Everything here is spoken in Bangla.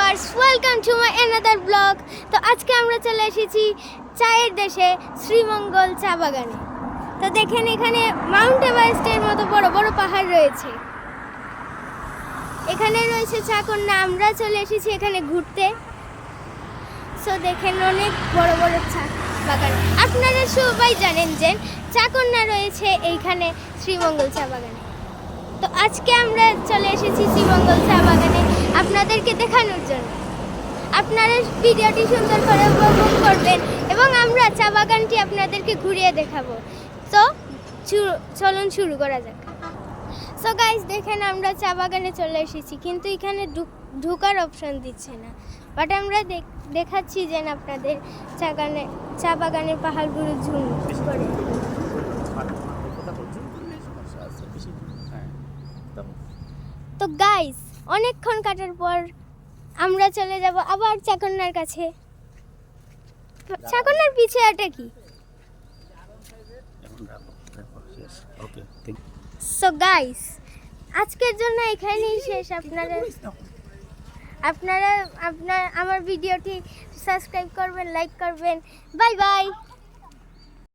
Viewers, welcome to my another blog. তো আজকে আমরা চলে এসেছি চায়ের দেশে শ্রীমঙ্গল চা বাগানে। তো দেখেন এখানে মাউন্ট এভারেস্টের মতো বড় বড় পাহাড় রয়েছে। এখানে রয়েছে চাকন্যা। আমরা চলে এসেছি এখানে ঘুরতে। সো দেখেন অনেক বড় বড় চা বাগান। আপনারা সবাই জানেন যে চাকন্যা রয়েছে এইখানে শ্রীমঙ্গল চা বাগানে। তো আজকে আমরা চলে এসেছি শ্রীমঙ্গল চা বাগানে আপনাদেরকে দেখানোর জন্য। আপনারা ভিডিওটি সুন্দর করে উপভোগ করবেন এবং আমরা চা বাগানটি আপনাদেরকে ঘুরিয়ে দেখাবো। তো চলুন শুরু করা যাক। সো গাইস, দেখেন আমরা চা বাগানে চলে এসেছি, কিন্তু এখানে ঢোকার অপশন দিচ্ছে না। বাট আমরা দেখাচ্ছি যে আপনাদের চা বাগানের পাহাড়গুলো ঝুম করে। তো গাইস, অনেকক্ষণ কাটার পর আমরা চলে যাব আবার চাকন্যার কাছে। চাকন্যার পিছে এটা কি? সো গাইস, আজকের জন্য এখানেই শেষ। আপনারা আমার ভিডিওটি সাবস্ক্রাইব করবেন, লাইক করবেন। Bye bye.